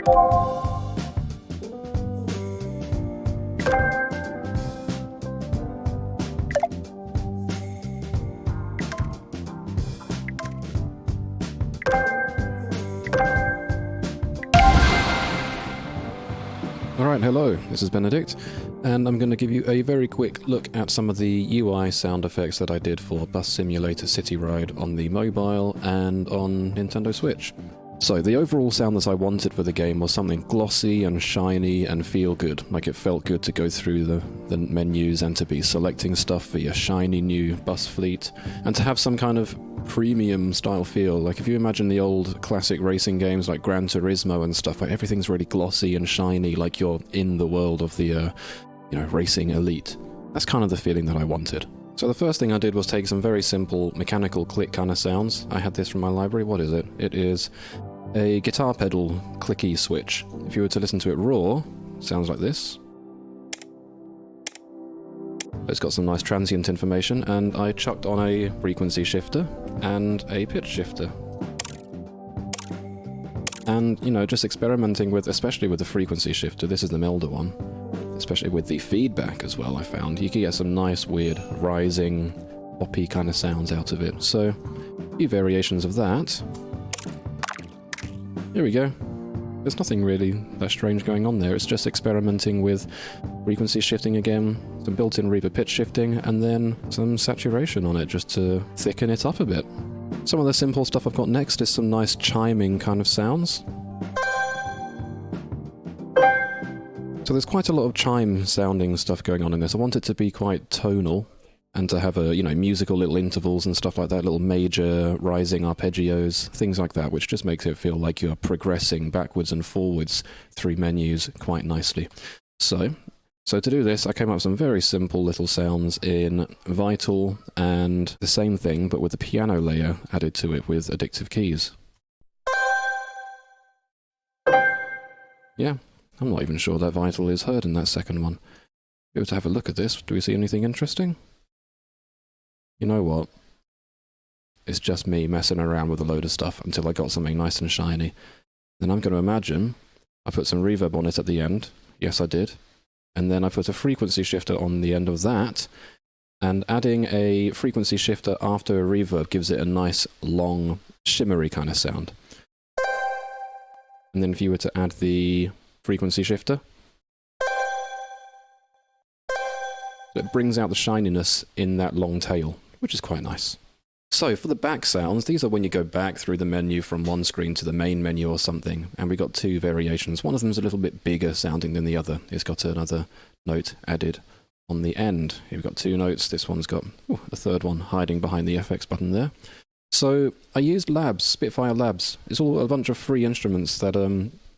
Alright, hello, this is Benedict, and I'm going to give you a very quick look at some of the UI sound effects that I did for Bus Simulator City Ride on the mobile and on Nintendo Switch. So, the overall sound that I wanted for the game was something glossy and shiny and feel good, like it felt good to go through the menus and to be selecting stuff for your shiny new bus fleet, and to have some kind of premium style feel. Like if you imagine the old classic racing games like Gran Turismo and stuff, like everything's really glossy and shiny, like you're in the world of the racing elite. That's kind of the feeling that I wanted. So the first thing I did was take some very simple mechanical click kind of sounds. I had this from my library. What is it? It is a guitar pedal clicky switch. If you were to listen to it raw, it sounds like this. It's got some nice transient information, and I chucked on a frequency shifter and a pitch shifter. And, just experimenting with, especially with the frequency shifter, this is the Melda one, especially with the feedback as well, I found. You can get some nice, weird, rising, poppy kind of sounds out of it. So, a few variations of that. Here we go. There's nothing really that strange going on there. It's just experimenting with frequency shifting again, some built-in reverb pitch shifting, and then some saturation on it just to thicken it up a bit. Some of the simple stuff I've got next is some nice chiming kind of sounds. So there's quite a lot of chime sounding stuff going on in this. I want it to be quite tonal, and to have musical little intervals and stuff like that, little major rising arpeggios, things like that, which just makes it feel like you're progressing backwards and forwards through menus quite nicely. So to do this, I came up with some very simple little sounds in Vital, and the same thing, but with the piano layer added to it with addictive keys. Yeah, I'm not even sure that Vital is heard in that second one. If we were to have a look at this, do we see anything interesting? You know what? It's just me messing around with a load of stuff until I got something nice and shiny. Then I'm going to imagine I put some reverb on it at the end. Yes, I did. And then I put a frequency shifter on the end of that. And adding a frequency shifter after a reverb gives it a nice, long, shimmery kind of sound. And then if you were to add the frequency shifter, it brings out the shininess in that long tail, which is quite nice. So for the back sounds, these are when you go back through the menu from one screen to the main menu or something, and we got two variations. One of them is a little bit bigger sounding than the other. It's got another note added on the end. Here we've got two notes. This one's got a third one hiding behind the FX button there. So I used Labs, Spitfire Labs. It's all a bunch of free instruments that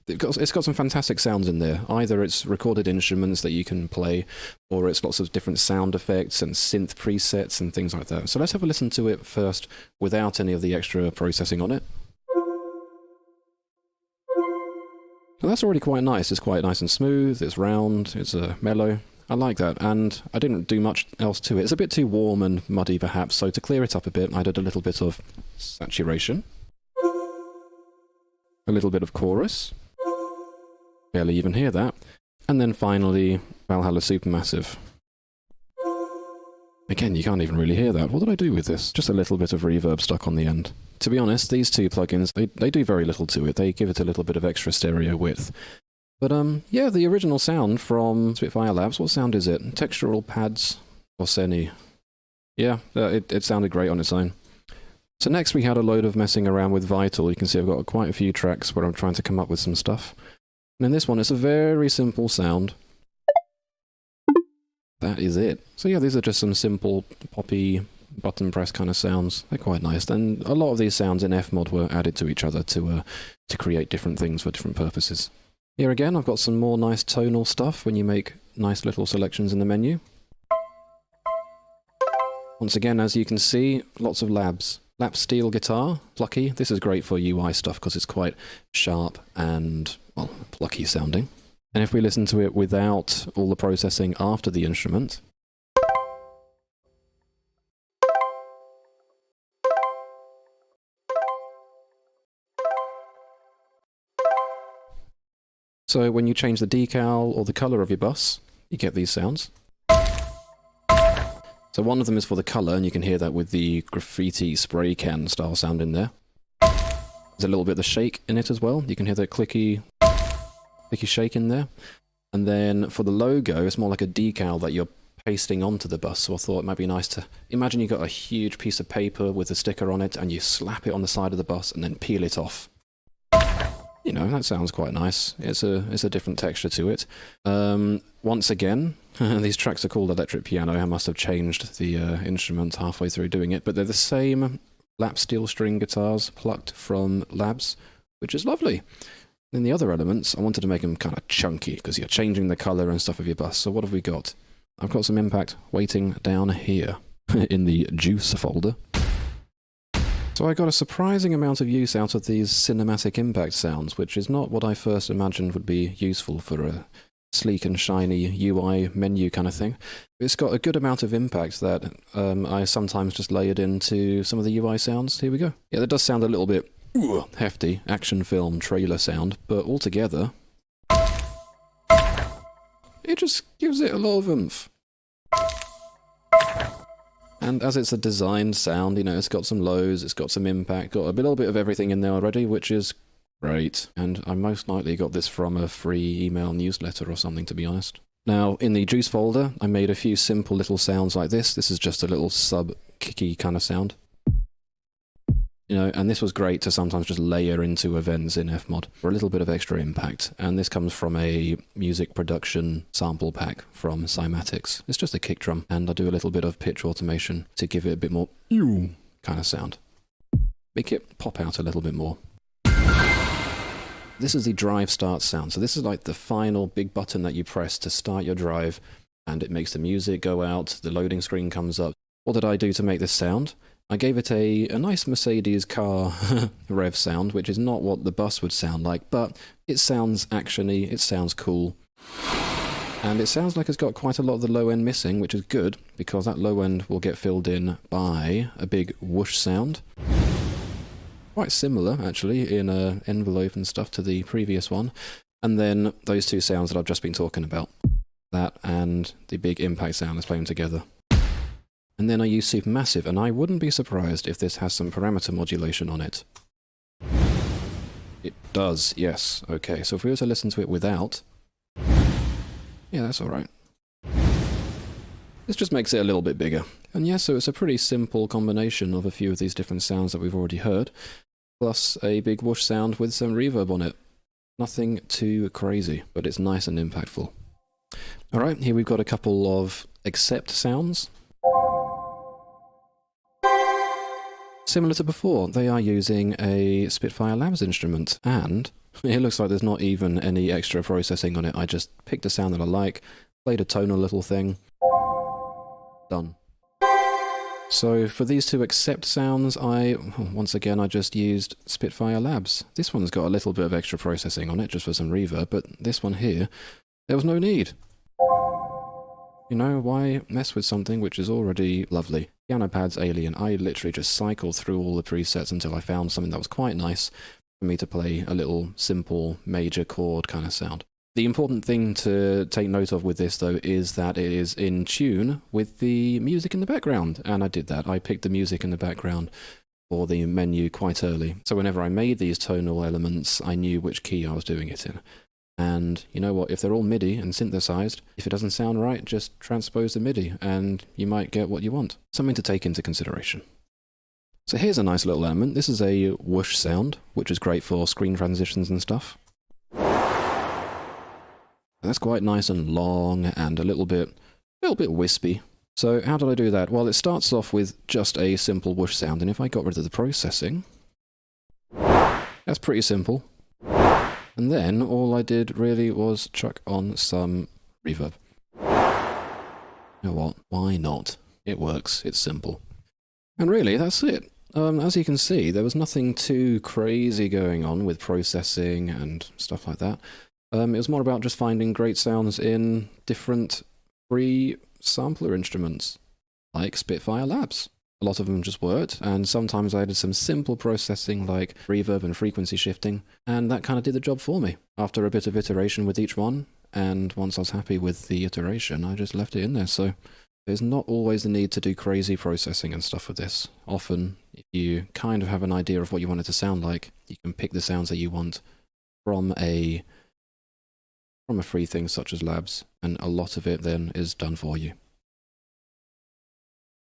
it's got some fantastic sounds in there. Either it's recorded instruments that you can play, or it's lots of different sound effects and synth presets and things like that. So let's have a listen to it first without any of the extra processing on it. So that's already quite nice. It's quite nice and smooth, it's round, it's mellow. I like that, and I didn't do much else to it. It's a bit too warm and muddy perhaps, so to clear it up a bit, I did a little bit of saturation, a little bit of chorus. Barely even hear that. And then finally, Valhalla Supermassive. Again, you can't even really hear that. What did I do with this? Just a little bit of reverb stuck on the end. To be honest, these two plugins, they do very little to it. They give it a little bit of extra stereo width. But yeah, the original sound from Spitfire Labs, what sound is it? Textural pads or Seni? Yeah, it sounded great on its own. So next we had a load of messing around with Vital. You can see I've got quite a few tracks where I'm trying to come up with some stuff. And in this one, it's a very simple sound. That is it. So yeah, these are just some simple poppy button press kind of sounds. They're quite nice. And a lot of these sounds in Fmod were added to each other to create different things for different purposes. Here again, I've got some more nice tonal stuff when you make nice little selections in the menu. Once again, as you can see, lots of labs. Lap steel guitar, plucky. This is great for UI stuff because it's quite sharp and, well, plucky sounding. And if we listen to it without all the processing after the instrument, So when you change the decal or the colour of your bus, you get these sounds. So one of them is for the colour, and you can hear that with the graffiti spray can style sound in there. There's a little bit of the shake in it as well. You can hear the clicky shake in there. And then for the logo, it's more like a decal that you're pasting onto the bus. So I thought it might be nice to imagine you got a huge piece of paper with a sticker on it, and you slap it on the side of the bus and then peel it off. You know, that sounds quite nice. It's a different texture to it. Once again, these tracks are called electric piano. I must have changed the instrument halfway through doing it, but they're the same lap steel string guitars plucked from Labs, which is lovely. Then the other elements, I wanted to make them kind of chunky, because you're changing the colour and stuff of your bus. So what have we got? I've got some impact waiting down here in the juice folder. So I got a surprising amount of use out of these cinematic impact sounds, which is not what I first imagined would be useful for a sleek and shiny UI menu kind of thing. It's got a good amount of impact that I sometimes just layered into some of the UI sounds. Here we go. Yeah, that does sound a little bit hefty, action film trailer sound, but altogether, it just gives it a lot of oomph. And as it's a designed sound, you know, it's got some lows, it's got some impact, got a little bit of everything in there already, which is great. And I most likely got this from a free email newsletter or something, to be honest. Now, in the juice folder, I made a few simple little sounds like this. This is just a little sub-kicky kind of sound. You know, and this was great to sometimes just layer into events in Fmod for a little bit of extra impact. And this comes from a music production sample pack from Cymatics. It's just a kick drum, and I do a little bit of pitch automation to give it a bit more kind of sound. Make it pop out a little bit more. This is the drive start sound. So this is like the final big button that you press to start your drive, and it makes the music go out, the loading screen comes up. What did I do to make this sound? I gave it a nice Mercedes car rev sound, which is not what the bus would sound like, but it sounds actiony, it sounds cool. And it sounds like it's got quite a lot of the low end missing, which is good, because that low end will get filled in by a big whoosh sound. Quite similar, actually, in envelope and stuff to the previous one. And then those two sounds that I've just been talking about. That and the big impact sound that's playing together. And then I use Supermassive, and I wouldn't be surprised if this has some parameter modulation on it. It does, yes. Okay, so if we were to listen to it without... Yeah, that's alright. This just makes it a little bit bigger. And yeah, so it's a pretty simple combination of a few of these different sounds that we've already heard, plus a big whoosh sound with some reverb on it. Nothing too crazy, but it's nice and impactful. Alright, here we've got a couple of accept sounds. Similar to before, they are using a Spitfire LABS instrument, and it looks like there's not even any extra processing on it. I just picked a sound that I like, played a tonal little thing, done. So for these two accept sounds, once again, I just used Spitfire LABS. This one's got a little bit of extra processing on it, just for some reverb, but this one here, there was no need. You know, why mess with something which is already lovely? Piano Pad's Alien, I literally just cycled through all the presets until I found something that was quite nice for me to play a little simple major chord kind of sound. The important thing to take note of with this, though, is that it is in tune with the music in the background, and I did that. I picked the music in the background for the menu quite early, so whenever I made these tonal elements, I knew which key I was doing it in. And you know what, if they're all MIDI and synthesized, if it doesn't sound right, just transpose the MIDI and you might get what you want. Something to take into consideration. So here's a nice little element. This is a whoosh sound, which is great for screen transitions and stuff. That's quite nice and long and a little bit wispy. So how did I do that? Well, it starts off with just a simple whoosh sound, and if I got rid of the processing, that's pretty simple. And then all I did really was chuck on some reverb. You know what? Why not? It works. It's simple. And really, that's it. As you can see, there was nothing too crazy going on with processing and stuff like that. It was more about just finding great sounds in different free sampler instruments, like Spitfire LABS. a lot of them just worked, and sometimes I did some simple processing like reverb and frequency shifting, and that kind of did the job for me after a bit of iteration with each one. And once I was happy with the iteration, I just left it in there. So there's not always the need to do crazy processing and stuff with this. Often, if you kind of have an idea of what you want it to sound like, you can pick the sounds that you want from a free thing such as Labs, and a lot of it then is done for you.